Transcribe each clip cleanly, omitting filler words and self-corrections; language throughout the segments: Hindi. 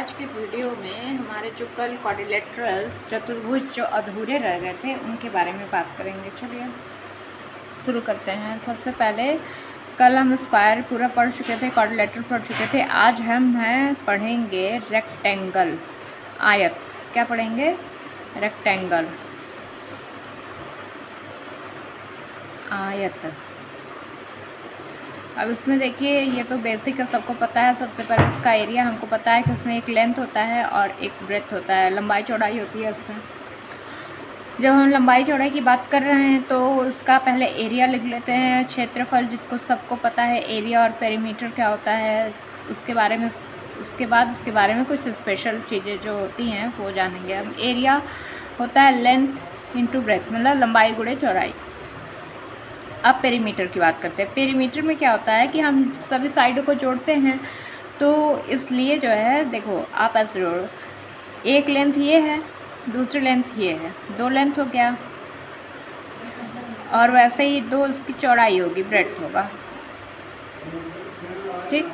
आज के वीडियो में हमारे जो कल क्वाड्रिलेटरल्स चतुर्भुज जो अधूरे रह गए थे उनके बारे में बात करेंगे। चलिए शुरू करते हैं। सबसे पहले कल हम स्क्वायर पूरा पढ़ चुके थे, क्वाड्रिलेटरल पढ़ चुके थे। आज हम पढ़ेंगे रेक्टेंगल, आयत। क्या पढ़ेंगे? रेक्टेंगल, आयत। अब इसमें देखिए, ये तो बेसिक है, सबको पता है। सबसे पहले इसका एरिया हमको पता है कि इसमें एक लेंथ होता है और एक ब्रेथ होता है, लंबाई चौड़ाई होती है इसमें। जब हम लंबाई चौड़ाई की बात कर रहे हैं तो इसका पहले एरिया लिख लेते हैं, क्षेत्रफल, जिसको सबको पता है। एरिया और पेरीमीटर क्या होता है उसके बारे में, उसके बारे में कुछ स्पेशल चीज़ें जो होती हैं वो जानेंगे हम। एरिया होता है लेंथ इंटू ब्रेथ, मतलब लंबाई गुणे चौड़ाई। अब पेरीमीटर की बात करते हैं। पेरीमीटर में क्या होता है कि हम सभी साइडों को जोड़ते हैं, तो इसलिए जो है, देखो आप ऐसे जोड़ो, एक लेंथ ये है, दूसरी लेंथ ये है, दो लेंथ हो गया, और वैसे ही दो इसकी चौड़ाई होगी, ब्रेड्थ होगा। ठीक,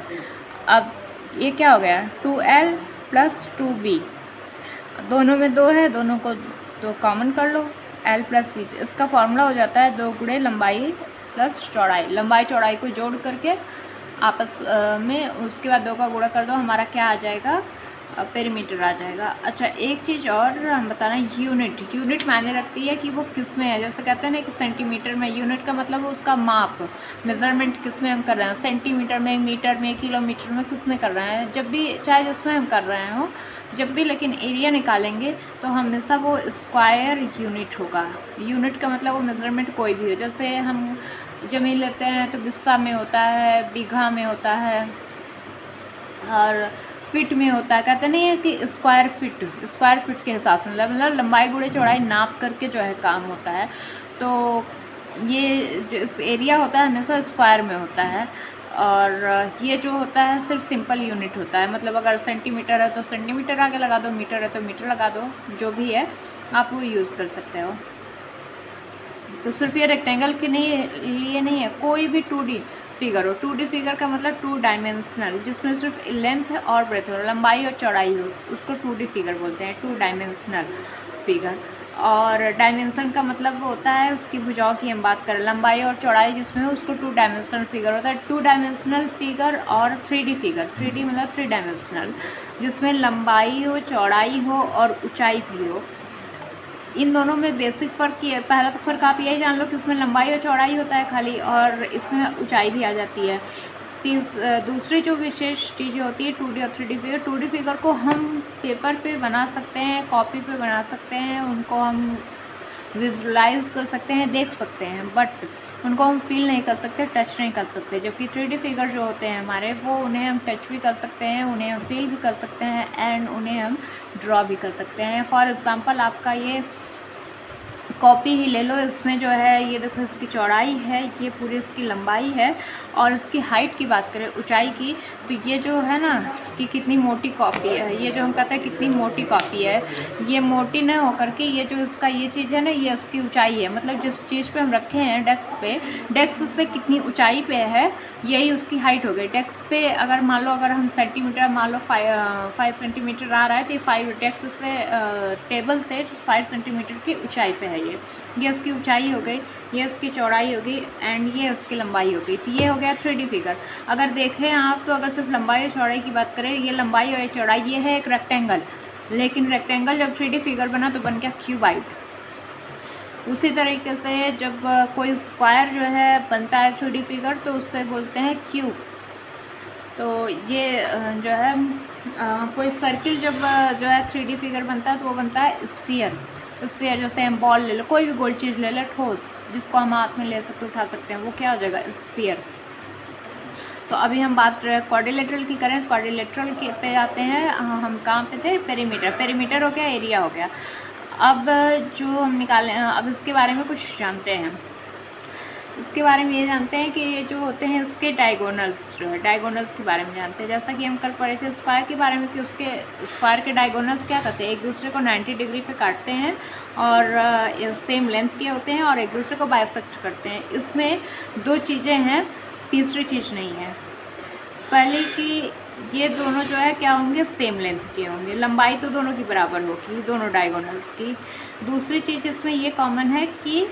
अब ये क्या हो गया? 2L + 2B, दोनों में दो है, दोनों को दो कॉमन कर लो, L + B। इसका फॉर्मूला हो जाता है 2 गुणे लंबाई प्लस चौड़ाई। लंबाई चौड़ाई को जोड़ करके आपस में उसके बाद 2 का गुणा कर दो, हमारा क्या आ जाएगा? पेरीमीटर आ जाएगा। अच्छा, एक चीज़ और हम बताना, यूनिट मायने रखती है कि वो किस में है। जैसे कहते हैं ना कि सेंटीमीटर में, यूनिट का मतलब उसका माप, मेजरमेंट किस में हम कर रहे हैं, सेंटीमीटर में, मीटर में, किलोमीटर में, किस में कर रहे हैं। जब भी चाहे जिसमें हम कर रहे हो, जब भी लेकिन एरिया निकालेंगे तो हमेशा वो स्क्वायर यूनिट होगा। यूनिट का मतलब वो मेजरमेंट कोई भी हो। जैसे हम ज़मीन लेते हैं तो बिस्सा में होता है, बीघा में होता है, और फिट में होता है। कहते नहीं है कि स्क्वायर फिट के हिसाब से, मतलब लंबाई गुणे चौड़ाई नाप करके जो है काम होता है। तो ये जो एरिया होता है हमेशा स्क्वायर में होता है, और ये जो होता है सिर्फ सिंपल यूनिट होता है। मतलब अगर सेंटीमीटर है तो सेंटीमीटर आगे लगा दो, मीटर है तो मीटर लगा दो, जो भी है आप वो यूज़ कर सकते हो। तो सिर्फ ये रेक्टेंगल के लिए नहीं है, कोई भी 2D फिगर हो। 2D फिगर का मतलब 2 डायमेंशनल, जिसमें सिर्फ लेंथ और ब्रेथ हो, लंबाई और चौड़ाई हो, उसको 2D फिगर बोलते हैं, 2 डायमेंशनल फिगर। और डायमेंशन का मतलब होता है उसकी भुजाओं की हम बात करें, लंबाई और चौड़ाई जिसमें हो, उसको 2 डायमेंशनल फिगर होता है। 2 डायमेंशनल फिगर और 3D फिगर, 3D मतलब 3 डायमेंशनल, जिसमें लंबाई हो, चौड़ाई हो और ऊँचाई भी हो। इन दोनों में बेसिक फ़र्क ये है। पहला तो फ़र्क आप यही जान लो कि इसमें लंबाई और चौड़ाई होता है खाली, और इसमें ऊंचाई भी आ जाती है। दूसरी जो विशेष चीज़ें होती है 2D और 3D फिगर, 2D फिगर को हम पेपर पे बना सकते हैं, कॉपी पे बना सकते हैं, उनको हम विजुलाइज कर सकते हैं, देख सकते हैं, बट उनको हम फील नहीं कर सकते, टच नहीं कर सकते। जबकि 3D फिगर जो होते हैं हमारे, वो उन्हें हम टच भी कर सकते हैं, उन्हें हम फील भी कर सकते हैं, एंड उन्हें हम ड्रॉ भी कर सकते हैं। फॉर एग्ज़ाम्पल आपका ये कॉपी ही ले लो, इसमें जो है ये देखो, इसकी चौड़ाई है, ये पूरी इसकी लंबाई है, और इसकी हाइट की बात करें, ऊंचाई की, तो ये जो है ना कि कितनी मोटी कॉपी है, ये जो हम कहते हैं कितनी मोटी कॉपी है, ये मोटी न होकर के ये जो इसका ये चीज़ है ना, ये उसकी ऊंचाई है। मतलब जिस चीज़ पे हम रखे हैं डेस्क पे, डेस्क से कितनी ऊंचाई पे है, यही उसकी हाइट हो गई। डेस्क पे अगर मान लो, अगर हम सेंटीमीटर मान लो 5 सेंटीमीटर आ रहा है, तो ये 5 डेस्क से टेबल से 5 सेंटीमीटर की ऊंचाई पे है। ये उसकी ऊंचाई हो गई, ये उसकी चौड़ाई हो गई, एंड ये उसकी लंबाई हो गई। तो ये हो गया 3D फिगर। अगर देखें आप, तो अगर सिर्फ लंबाई और चौड़ाई की बात करें, ये लंबाई और चौड़ाई, ये है एक रेक्टेंगल, लेकिन रेक्टेंगल जब 3D फिगर बना तो बन गया क्यूबाइड। उसी तरीके से जब कोई स्क्वायर जो है बनता है 3D फिगर, तो उससे बोलते हैं क्यूब। तो ये जो है कोई सर्किल जब जो है 3D फिगर बनता है तो वो बनता है स्फीयर। जैसे हम बॉल ले लो, कोई भी गोल चीज़ ले लो, ठोस, जिसको हम हाथ में ले सकते, उठा सकते हैं, वो क्या हो जाएगा? स्फीयर। तो अभी हम बात क्वाड्रिलेटरल की करें, क्वाड्रिलेटरल के पे आते हैं हम। कहाँ पे थे? पेरीमीटर हो गया, एरिया हो गया। अब जो हम निकालें, अब इसके बारे में कुछ जानते हैं। इसके बारे में ये जानते हैं कि ये जो होते हैं इसके डायगोनल्स, जो है डायगोनल्स के बारे में जानते हैं। जैसा कि हम कल पढ़े थे स्क्वायर के बारे में, कि उसके स्क्वायर के डायगोनल्स क्या करते हैं? एक दूसरे को 90 डिग्री पे काटते हैं, और सेम लेंथ के होते हैं, और एक दूसरे को बाइसेक्ट करते हैं। इसमें 2 चीज़ें हैं, तीसरी चीज़ नहीं है। पहले की ये दोनों जो है क्या होंगे, सेम लेंथ के होंगे, लंबाई तो दोनों की बराबर होगी, दोनों डायगोनल्स की। दूसरी चीज़ इसमें ये कॉमन है कि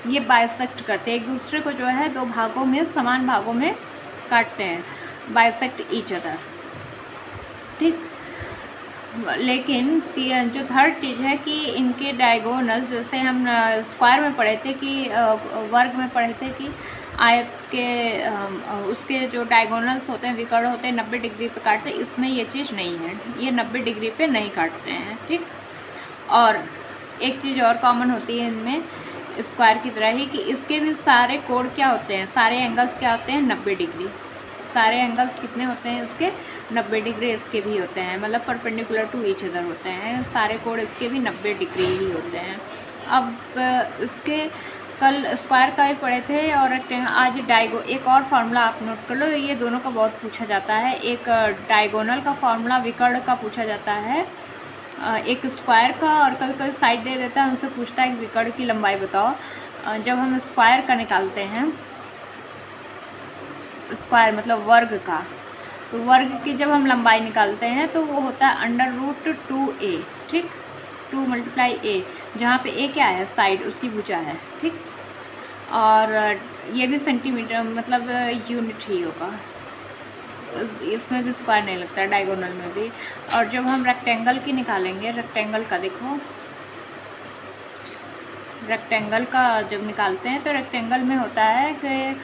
ये बाइसेक्ट करते हैं एक दूसरे को, जो है दो भागों में, समान भागों में काटते हैं, बाइसेक्ट ईच अदर, ठीक। लेकिन जो थर्ड चीज़ है कि इनके डायगोनल, जैसे हम स्क्वायर में पढ़े थे कि वर्ग में पढ़े थे कि आयत के उसके जो डायगोनल्स होते हैं, विकर्ण होते हैं, 90 डिग्री पे काटते हैं। इसमें ये चीज़ नहीं है, ये 90 डिग्री पे नहीं काटते हैं, ठीक। और एक चीज़ और कॉमन होती है इनमें स्क्वायर की तरह ही, कि इसके भी सारे कोण क्या होते हैं, सारे एंगल्स क्या होते हैं, 90 डिग्री। सारे एंगल्स कितने होते हैं इसके, 90 डिग्री इसके भी होते हैं, मतलब परपेंडिकुलर टू ईच अदर होते हैं। सारे कोण इसके भी 90 डिग्री ही होते हैं। अब इसके कल स्क्वायर का भी पढ़े थे, और आज एक और फार्मूला आप नोट कर लो, ये दोनों का बहुत पूछा जाता है। एक डायगोनल का फार्मूला विकर्ण का पूछा जाता है, एक स्क्वायर का, और कभी कभी साइड दे देता है, हमसे पूछता है कि विकर्ण की लंबाई बताओ। जब हम स्क्वायर का निकालते हैं, स्क्वायर मतलब वर्ग का, तो वर्ग की जब हम लंबाई निकालते हैं तो वो होता है √2a, ठीक। 2 × a, जहाँ पे a क्या है, साइड, उसकी भुजा है, ठीक। और ये भी सेंटीमीटर मतलब यूनिट ही होगा, इसमें भी स्क्वायर नहीं लगता, डायगोनल में भी। और जब हम रेक्टेंगल की निकालेंगे, रेक्टेंगल का देखो, रेक्टेंगल का जब निकालते हैं तो रेक्टेंगल में होता है कि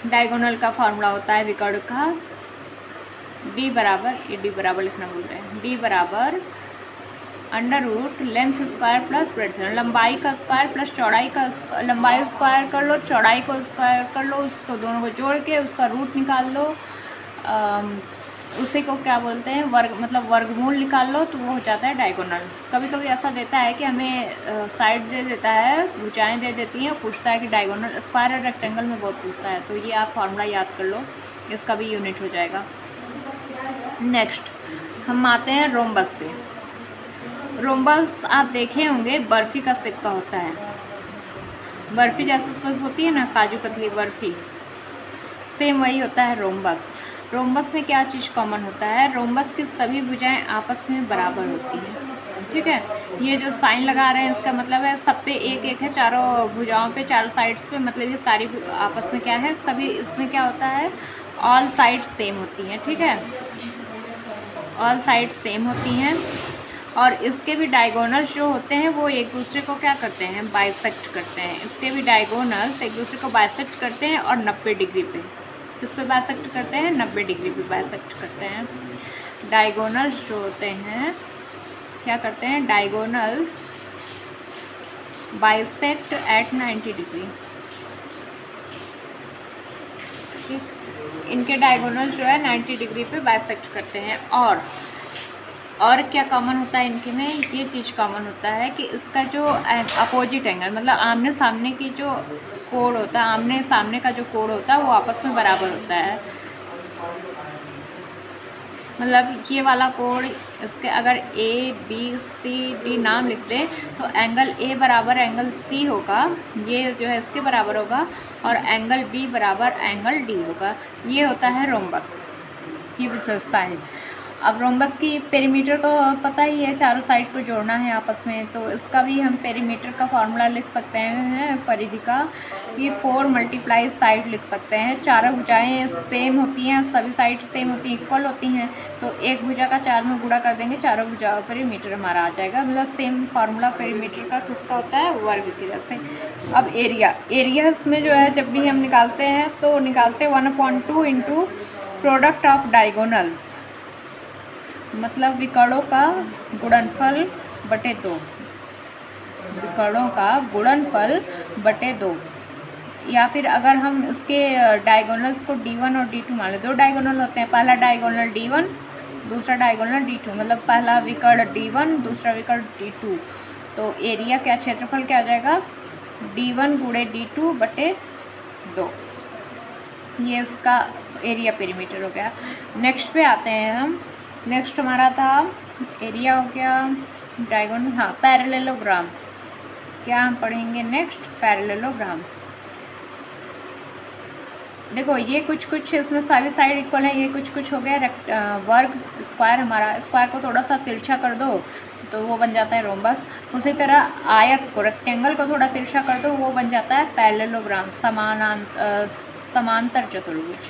डायगोनल का फार्मूला होता है विकर्ण का, डी बराबर लिखना भूल रहे हैं, डी बराबर √ लेंथ स्क्वायर प्लस ब्रेड्थ, लंबाई का स्क्वायर प्लस चौड़ाई का, लंबाई स्क्वायर कर लो, चौड़ाई को स्क्वायर कर लो, उसको दोनों को जोड़ के उसका रूट निकाल लो, उसी को क्या बोलते हैं, वर्ग, मतलब वर्गमूल निकाल लो, तो वो हो जाता है डायगोनल। कभी कभी ऐसा देता है कि हमें साइड दे देता है, भुजाएं दे देती हैं, पूछता है कि डायगोनल, स्क्वायर और रेक्टेंगल में बहुत पूछता है, तो ये आप फार्मूला याद कर लो, इसका भी यूनिट हो जाएगा। नेक्स्ट हम आते हैं रोम्बस पे। रोम्बस आप देखे होंगे बर्फ़ी का शेप का होता है, बर्फ़ी जैसे शेप होती है ना, काजू कतली बर्फ़ी, सेम वही होता है रोम्बस। रोम्बस में क्या चीज़ कॉमन होता है, रोम्बस की सभी भुजाएं आपस में बराबर होती हैं, ठीक है। ये जो साइन लगा रहे हैं इसका मतलब है सब पे एक एक है, चारों भुजाओं पे, चारों साइड्स पे, मतलब ये सारी आपस में क्या है, सभी, इसमें क्या होता है, ऑल साइड्स सेम होती हैं, ठीक है, ऑल साइड्स सेम होती हैं। और इसके भी डायगोनल्स जो होते हैं वो एक दूसरे को क्या करते हैं, बाइसेक्ट करते हैं। इसके भी डायगोनल्स एक दूसरे को बाइसेक्ट करते हैं, और 90 डिग्री पे, किस पे बाइसेक्ट करते हैं, 90 डिग्री पे बाइसेक्ट करते हैं। डायगोनल्स जो होते हैं क्या करते हैं, डायगोनल्स बाइसेक्ट एट 90 डिग्री, इनके डायगोनल्स जो है 90 डिग्री पे बाइसेक्ट करते हैं। और क्या कॉमन होता है इनके में, ये चीज़ कॉमन होता है कि इसका जो अपोजिट एंगल, मतलब आमने सामने की जो कोण होता है, आमने सामने का जो कोण होता है वो आपस में बराबर होता है। मतलब ये वाला कोण, इसके अगर ABCD नाम लिख दें तो एंगल A बराबर एंगल C होगा, ये जो है इसके बराबर होगा, और एंगल B बराबर एंगल D होगा। ये होता है रोम्बस की विशेषता है। अब रोम्बस की पेरीमीटर तो पता ही है, चारों साइड को जोड़ना है आपस में, तो इसका भी हम पेरीमीटर का फार्मूला लिख सकते हैं, परिधि का, ये 4 × साइड लिख सकते हैं। चारों भुजाएं सेम होती हैं, सभी साइड सेम होती हैं, इक्वल होती हैं, तो एक भुजा का 4 में गुणा कर देंगे, चारों भुजा पेरीमीटर हमारा आ जाएगा। मतलब सेम फार्मूला पेरीमीटर का किसका होता है, वर्ग की जैसे। अब एरिया इसमें जो है जब भी हम निकालते हैं तो निकालते 1/2 × प्रोडक्ट ऑफ डायगोनल्स, मतलब विकर्णों का गुणनफल बटे 2, विकर्णों का गुणनफल बटे 2। या फिर अगर हम इसके डायगोनल्स को D1 और D2 मान लें, दो डायगोनल होते हैं, पहला डायगोनल D1, दूसरा डायगोनल D2, मतलब पहला विकर्ण D1, दूसरा विकर्ण D2, तो एरिया क्या, क्षेत्रफल क्या आ जाएगा, D1 × D2 बटे 2, ये इसका एरिया पेरीमीटर हो गया। नेक्स्ट पे आते हैं हम, नेक्स्ट हमारा था एरिया हो गया, डायगोनल, हाँ, पैरेललोग्राम। क्या हम पढ़ेंगे नेक्स्ट, पैरेललोग्राम। देखो ये कुछ कुछ इसमें सारी साइड इक्वल है, ये कुछ कुछ हो गया वर्ग स्क्वायर, हमारा स्क्वायर को थोड़ा सा तिरछा कर दो तो वो बन जाता है रोम्बस। उसी तरह आयत को, रेक्टेंगल को थोड़ा तिरछा कर दो, वो बन जाता है पैरेललोग्राम, समांतर चतुर्भुज,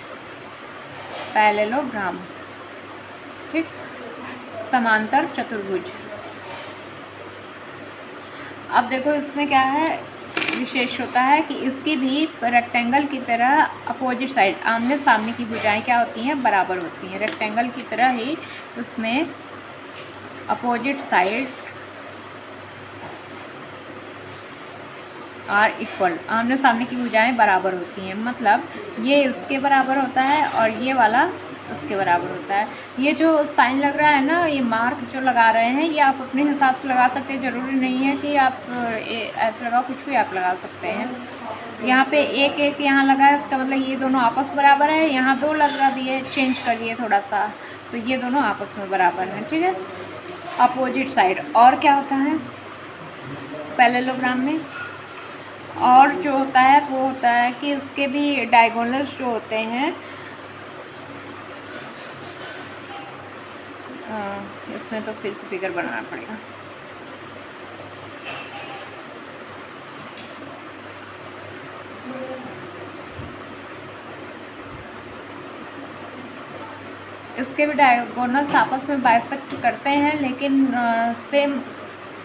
पैरेललोग्राम, ठीक, समांतर चतुर्भुज। अब देखो इसमें क्या है विशेष होता है कि इसकी भी रेक्टेंगल की तरह अपोजिट साइड, आमने सामने की भुजाएं क्या होती हैं, बराबर होती हैं। रेक्टेंगल की तरह ही उसमें अपोजिट साइड आर इक्वल, आमने सामने की भुजाएं बराबर होती हैं। मतलब ये इसके बराबर होता है और ये वाला उसके बराबर होता है। ये जो साइन लग रहा है ना, ये मार्क जो लगा रहे हैं, ये आप अपने हिसाब से लगा सकते हैं, ज़रूरी नहीं है कि आप ऐसे लगाओ, कुछ भी आप लगा सकते हैं। यहाँ पे एक एक यहाँ लगा है, इसका मतलब ये दोनों आपस बराबर है। यहाँ दो लगा दिए, चेंज कर दिए थोड़ा सा, तो ये दोनों आपस में बराबर हैं, ठीक है, अपोजिट साइड। और क्या होता है पैरेललोग्राम में, और जो होता है वो होता है कि इसके भी डायगोनल्स जो होते हैं, इसमें तो फिर से फिगर बनाना पड़ेगा। इसके भी डायगोनल्स आपस में बाइसेक्ट करते हैं, लेकिन सेम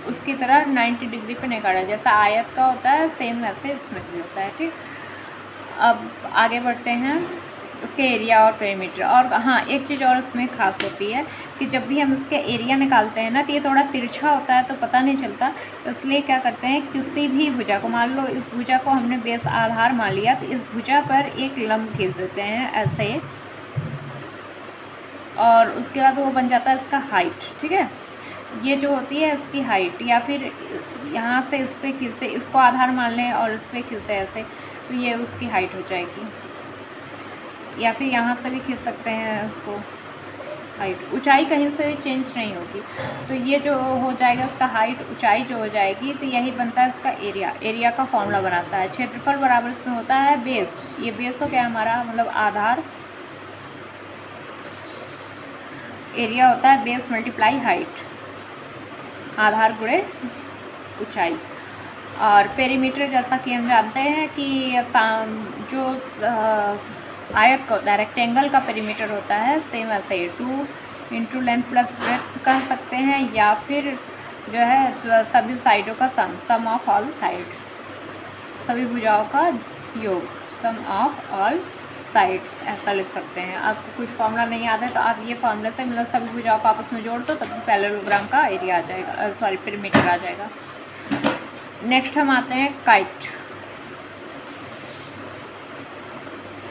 उसकी तरह 90 डिग्री पे नहीं काटा, जैसा आयत का होता है सेम वैसे इसमें भी होता है, ठीक। अब आगे बढ़ते हैं, उसके एरिया और पेरीमीटर। और हाँ, एक चीज़ और इसमें खास होती है कि जब भी हम इसके एरिया निकालते हैं ना, तो ये थोड़ा तिरछा होता है तो पता नहीं चलता, इसलिए क्या करते हैं, किसी भी भुजा को, मान लो इस भुजा को हमने बेस आधार मान लिया, तो इस भुजा पर एक लंब खींच देते हैं ऐसे, और उसके बाद वो बन जाता है इसका हाइट, ठीक है। ये जो होती है इसकी हाइट, या फिर यहाँ से इस पर खींचते, इसको आधार मान लें और इस पर खींचते ऐसे, तो ये उसकी हाइट हो जाएगी। या फिर यहाँ से भी खींच सकते हैं उसको, हाइट, ऊंचाई कहीं से भी चेंज नहीं होगी, तो ये जो हो जाएगा इसका हाइट, ऊंचाई जो हो जाएगी, तो यही बनता है इसका एरिया। एरिया का फॉर्मूला बनाता है क्षेत्रफल बराबर इसमें होता है बेस, ये बेस हो गया हमारा, मतलब आधार, एरिया होता है बेस मल्टीप्लाई हाइट, आधार गुणे ऊंचाई। और पेरीमीटर जैसा कि हम जानते हैं कि जो आयत का होता है, रेक्टेंगल का पेरीमीटर होता है सेम ऐसे ही 2 इंटू लेंथ प्लस ब्रेथ कह सकते हैं, या फिर जो है सभी साइडों का सम ऑफ ऑल साइड, सभी भुजाओं का योग, सम ऑफ ऑल साइड्स, ऐसा लिख सकते हैं। आपको कुछ फॉर्मूला नहीं याद है तो आप ये फॉर्मूले से, मतलब सभी भुजाओं को आपस में जोड़ दो, तब पैरेललोग्राम का एरिया आ जाएगा, सॉरी पेरीमीटर आ जाएगा। नेक्स्ट हम आते हैं काइट।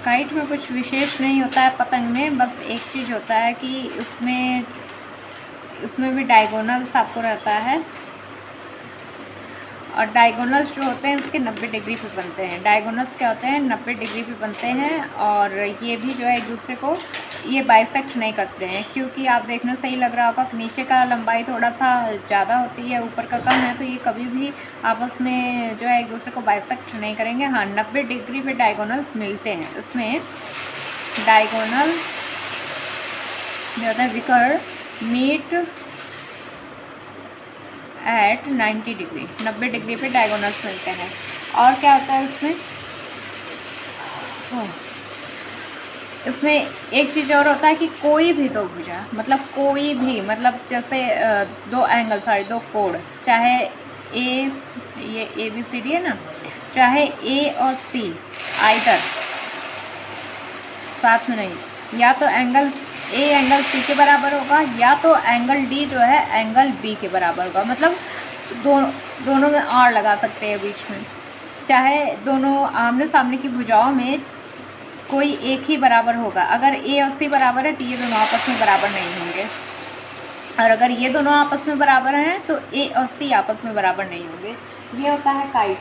काइट में कुछ विशेष नहीं होता है पतंग में, बस एक चीज़ होता है कि इसमें भी डायगोनल्स आपको रहता है, और डायगोनल्स जो होते हैं इसके 90 डिग्री पे बनते हैं। डायगोनल्स क्या होते हैं, 90 डिग्री पे बनते हैं, और ये भी जो है एक दूसरे को ये बाइसेक्ट नहीं करते हैं, क्योंकि आप देखने सही लग रहा होगा कि नीचे का लंबाई थोड़ा सा ज़्यादा होती है, ऊपर का कम है, तो ये कभी भी आपस में जो है एक दूसरे को बाइसेक्ट नहीं करेंगे। हाँ, 90 डिग्री पे डायगोनल्स मिलते हैं। इसमें डायगोनल जो होता है विकर मीट एट 90 डिग्री, 90 डिग्री पे डायगोनल्स मिलते हैं। और क्या होता है इसमें एक चीज़ और होता है कि कोई भी दो भुजा, मतलब कोई भी, मतलब जैसे दो एंगल, सॉरी दो कोण, चाहे ये ABCD है ना, चाहे A और C आइदर साथ में नहीं, या तो एंगल A एंगल C के बराबर होगा, या तो एंगल D जो है एंगल B के बराबर होगा। मतलब दोनों में और लगा सकते हैं बीच में, चाहे दोनों आमने सामने की भुजाओं में कोई एक ही बराबर होगा। अगर A और C बराबर है तो ये दोनों आपस में बराबर नहीं होंगे, और अगर ये दोनों आपस में बराबर हैं तो A और C आपस में बराबर नहीं होंगे। ये होता है काइट।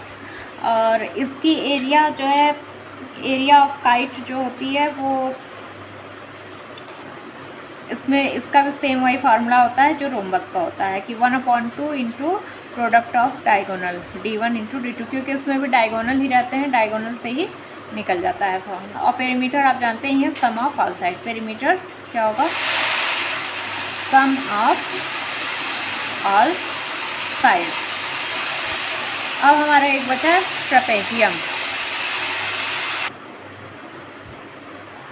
और इसकी एरिया जो है, एरिया ऑफ काइट जो होती है वो, इसमें इसका भी सेम वही फार्मूला होता है जो रोम्बस का होता है कि 1/2 into product of diagonal D1 into D2, क्योंकि इसमें भी डायगोनल ही रहते हैं, डायगोनल से ही निकल जाता है फॉर्मूला। और पेरीमीटर आप जानते ही हैं, सम ऑफ ऑल साइड। पेरीमीटर क्या होगा? सम ऑफ ऑल साइड। अब हमारा एक बचा है ट्रेपेजियम।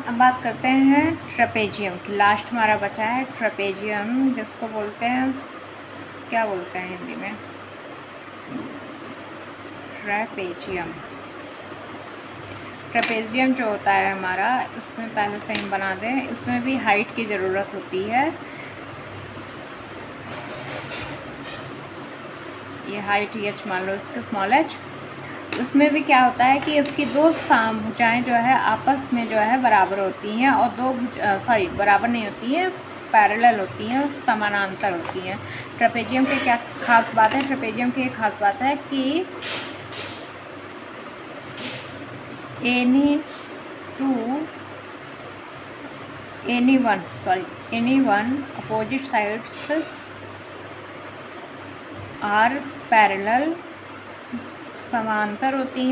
अब बात करते हैं ट्रेपेजियम की। लास्ट हमारा बचा है ट्रेपेजियम, जिसको बोलते हैं, क्या बोलते हैं हिंदी में? ट्रेपेजियम। ट्रेपेजियम जो होता है हमारा, इसमें पहले से हम बना दें, इसमें भी हाइट की ज़रूरत होती है। ये हाइट h मान लो, इसका स्मॉल h। इसमें भी क्या होता है कि इसकी दो भुजाएँ जो है आपस में जो है बराबर होती हैं, और दो बराबर नहीं होती हैं, पैरेलल होती हैं, समानांतर होती हैं। ट्रेपेजियम की क्या खास बात है? ट्रेपेजियम की एक खास बात है कि any one opposite sides are parallel, समानांतर होती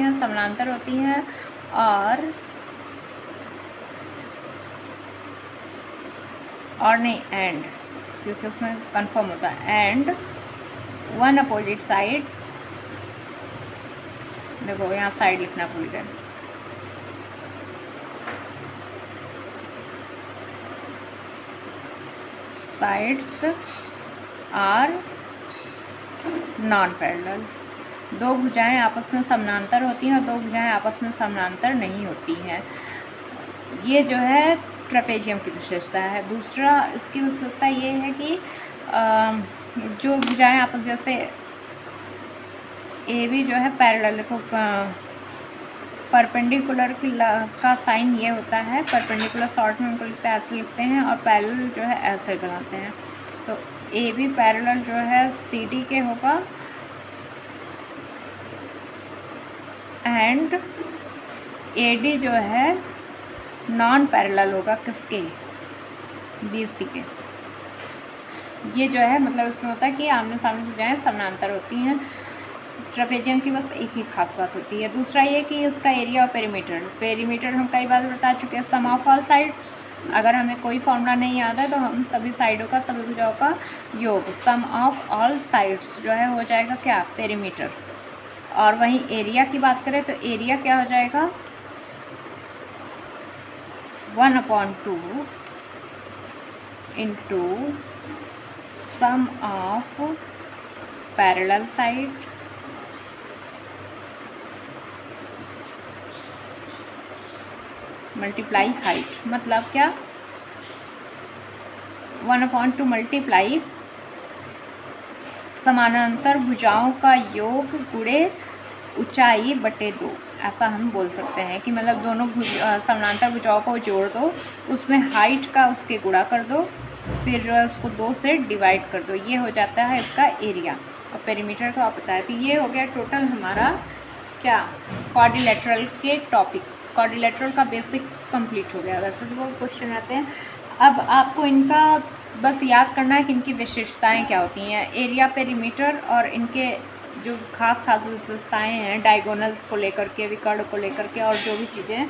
हैं और नहीं एंड, क्योंकि उसमें कंफर्म होता है एंड वन अपोजिट साइड। देखो यहाँ साइड लिखना भूल गए। Sides are non parallel. दो भुजाएं आपस में समानांतर होती हैं और दो भुजाएं आपस में समानांतर नहीं होती हैं। ये जो है ट्रेपेजियम की विशेषता है। दूसरा इसकी विशेषता ये है कि जो भुजाएं आपस, जैसे ए बी जो है पैरेलल, देखो परपेंडिकुलर का साइन ये होता है, परपेंडिकुलर शॉर्ट में उनको लिखते हैं, ऐसे लिखते हैं, और पैरेलल जो है ऐसे बनाते हैं। तो ए बी पैरेलल जो है सी डी के होगा, एंड ए डी जो है नॉन पैरेलल होगा किसके? बी सी के। ये जो है मतलब इसमें होता है कि आमने सामने भुजाएं समानांतर होती हैं। ट्रेपेजियम की बस एक ही खास बात होती है। दूसरा ये कि इसका एरिया और पेरीमीटर हम कई बार बता चुके हैं। सम ऑफ ऑल साइड्स, अगर हमें कोई फॉर्मूला नहीं याद है तो हम सभी साइडों का, सभी भुजाओं का योग, सम ऑफ ऑल साइड्स जो है हो जाएगा क्या? पेरीमीटर। और वहीं एरिया की बात करें तो एरिया क्या हो जाएगा? 1/2 into sum of parallel side multiply height. मतलब क्या? 1/2 मल्टीप्लाई समानांतर भुजाओं का योग गुणे ऊंचाई बटे 2। ऐसा हम बोल सकते हैं कि मतलब दोनों समानांतर भुजाओं को जोड़ दो, उसमें हाइट का उसके गुणा कर दो, फिर जो है उसको 2 से डिवाइड कर दो। ये हो जाता है इसका एरिया। और पेरीमीटर का आप पता है। तो ये हो गया टोटल हमारा क्या? क्वाड्रिलेटरल के टॉपिक। क्वाड्रिलेटरल का बेसिक कंप्लीट हो गया। वैसे तो वो क्वेश्चन आते हैं। अब आपको इनका बस याद करना है कि इनकी विशेषताएं क्या होती हैं। एरिया, पेरीमीटर और इनके जो खास विशेषताएं हैं, डायगोनल्स को लेकर के, विकर्ण को लेकर के, और जो भी चीज़ें हैं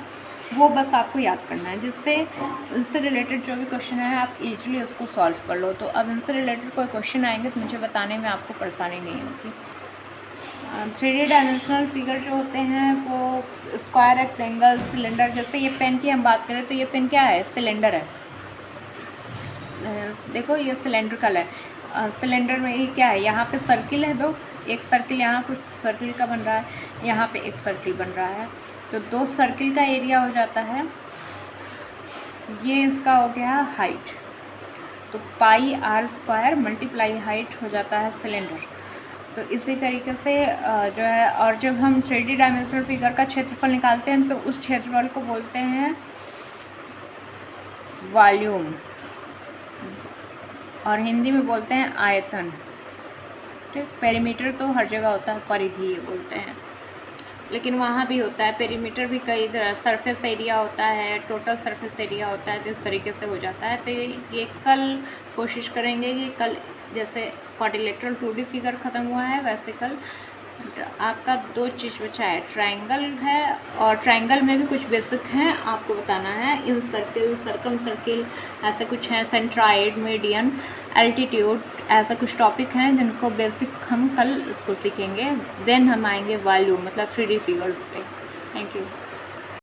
वो बस आपको याद करना है, जिससे इनसे रिलेटेड जो भी क्वेश्चन है आप इजीली उसको सॉल्व कर लो। तो अब इनसे रिलेटेड कोई क्वेश्चन आएंगे तो मुझे बताने में आपको परेशानी नहीं होगी। 3D डायमेंशनल फिगर जो होते हैं वो स्क्वायर, रेक्टेंगल, सिलेंडर। जैसे ये पेन की हम बात करें तो ये पेन क्या है? सिलेंडर है। देखो ये सिलेंड्रिकल है। सिलेंडर में ये क्या है? यहाँ पे सर्किल है, दो, एक सर्किल यहाँ कुछ सर्किल का बन रहा है, यहाँ पे एक सर्किल बन रहा है, तो 2 सर्किल का एरिया हो जाता है। ये इसका हो गया हाइट, तो पाई आर स्क्वायर मल्टीप्लाई हाइट हो जाता है सिलेंडर। तो इसी तरीके से जो है, और जब हम 3D डायमेंशनल फिगर का क्षेत्रफल निकालते हैं तो उस क्षेत्रफल को बोलते हैं वॉल्यूम, और हिंदी में बोलते हैं आयतन। ठीक, पेरीमीटर तो हर जगह होता है, परिधि ये बोलते हैं, लेकिन वहाँ भी होता है पेरीमीटर भी कई तरह। सरफेस एरिया होता है, टोटल सरफेस एरिया होता है, तो इस तरीके से हो जाता है। तो ये कल कोशिश करेंगे कि कल जैसे क्वाड्रिलेटरल 2D फिगर ख़त्म हुआ है, वैसे कल आपका 2 चीज़ बचा है, ट्रायंगल है और ट्रायंगल में भी कुछ बेसिक हैं आपको बताना है। इन सर्किल, सर्कम सर्किल ऐसे कुछ हैं, सेंट्राइड, मीडियन, एल्टीट्यूड, ऐसा कुछ टॉपिक हैं जिनको बेसिक हम कल इसको सीखेंगे। देन हम आएंगे वॉल्यूम मतलब 3D फिगर्स पे। Thank you.